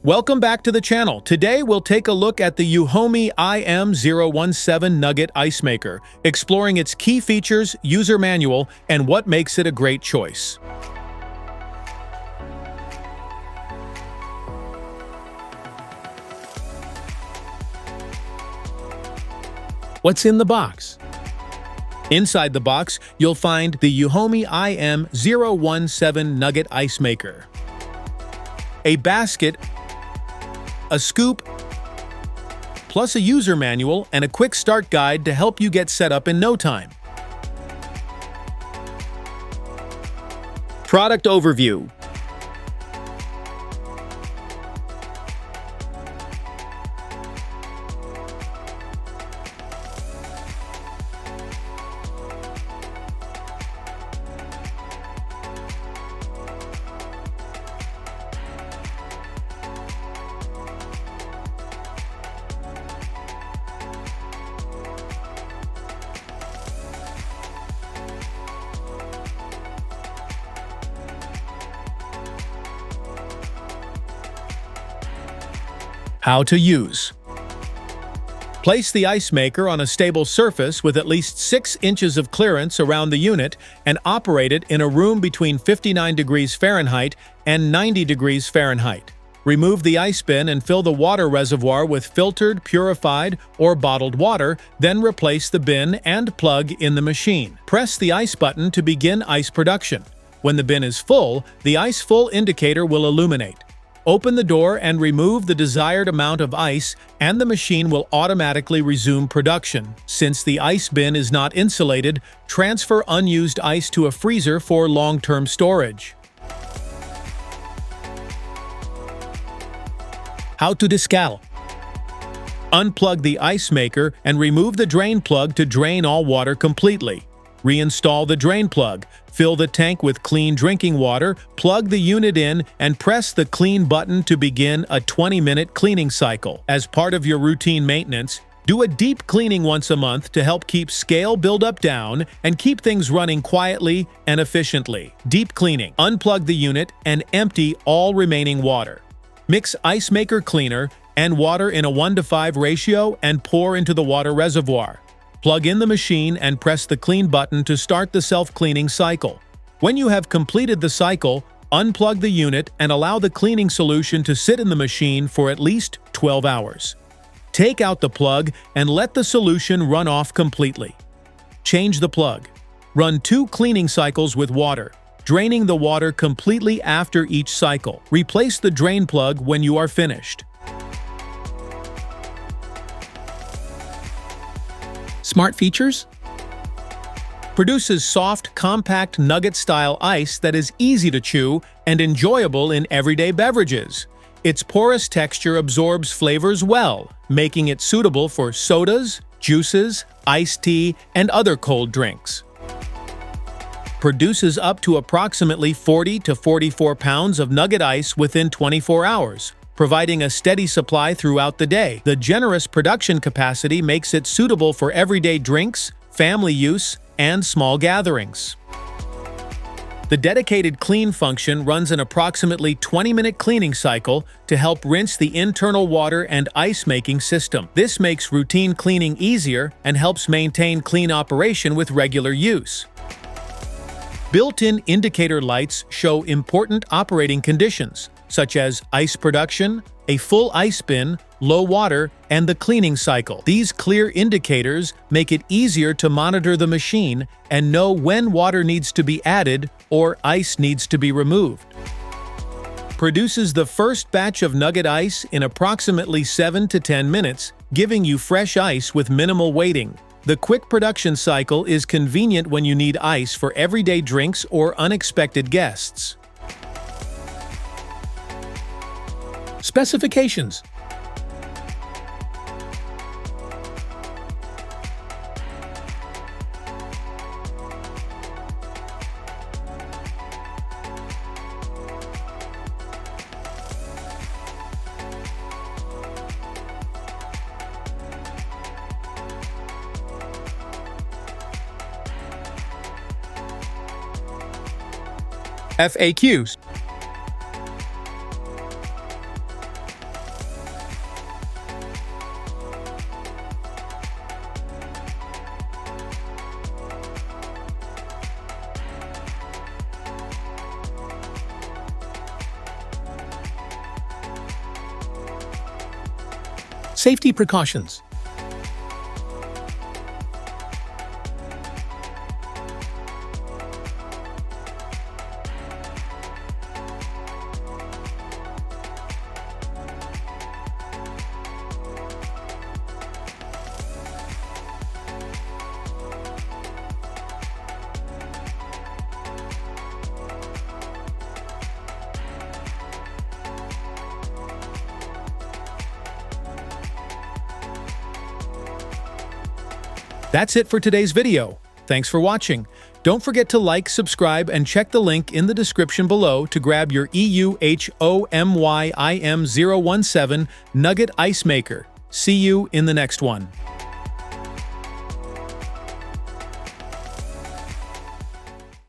Welcome back to the channel. Today we'll take a look at the EUHOMY IM017 Nugget Ice Maker, exploring its key features, user manual, and what makes it a great choice. What's in the box? Inside the box, you'll find the EUHOMY IM017 Nugget Ice Maker, a basket, a scoop, plus a user manual and a quick start guide to help you get set up in no time. Product overview. How to use. Place the ice maker on a stable surface with at least 6 inches of clearance around the unit and operate it in a room between 59 degrees Fahrenheit and 90 degrees Fahrenheit. Remove the ice bin and fill the water reservoir with filtered, purified, or bottled water, then replace the bin and plug in the machine. Press the ice button to begin ice production. When the bin is full, the ice full indicator will illuminate. Open the door and remove the desired amount of ice, and the machine will automatically resume production. Since the ice bin is not insulated, transfer unused ice to a freezer for long-term storage. How to descale. Unplug the ice maker and remove the drain plug to drain all water completely. Reinstall the drain plug, fill the tank with clean drinking water, plug the unit in, and press the clean button to begin a 20-minute cleaning cycle. As part of your routine maintenance, do a deep cleaning once a month to help keep scale buildup down and keep things running quietly and efficiently. Deep cleaning. Unplug the unit and empty all remaining water. Mix ice maker cleaner and water in a 1:5 ratio and pour into the water reservoir. Plug in the machine and press the clean button to start the self-cleaning cycle. When you have completed the cycle, unplug the unit and allow the cleaning solution to sit in the machine for at least 12 hours. Take out the plug and let the solution run off completely. Change the plug. Run 2 cleaning cycles with water, draining the water completely after each cycle. Replace the drain plug when you are finished. Smart features? Produces soft, compact nugget-style ice that is easy to chew and enjoyable in everyday beverages. Its porous texture absorbs flavors well, making it suitable for sodas, juices, iced tea, and other cold drinks. Produces up to approximately 40 to 44 pounds of nugget ice within 24 hours. Providing a steady supply throughout the day. The generous production capacity makes it suitable for everyday drinks, family use, and small gatherings. The dedicated clean function runs an approximately 20-minute cleaning cycle to help rinse the internal water and ice-making system. This makes routine cleaning easier and helps maintain clean operation with regular use. Built-in indicator lights show important operating conditions, such as ice production, a full ice bin, low water, and the cleaning cycle. These clear indicators make it easier to monitor the machine and know when water needs to be added or ice needs to be removed. Produces the first batch of nugget ice in approximately 7 to 10 minutes, giving you fresh ice with minimal waiting. The quick production cycle is convenient when you need ice for everyday drinks or unexpected guests. Specifications. FAQs. Safety precautions. That's it for today's video. Thanks for watching. Don't forget to like, subscribe, and check the link in the description below to grab your EUHOMY IM017 Nugget Ice Maker. See you in the next one.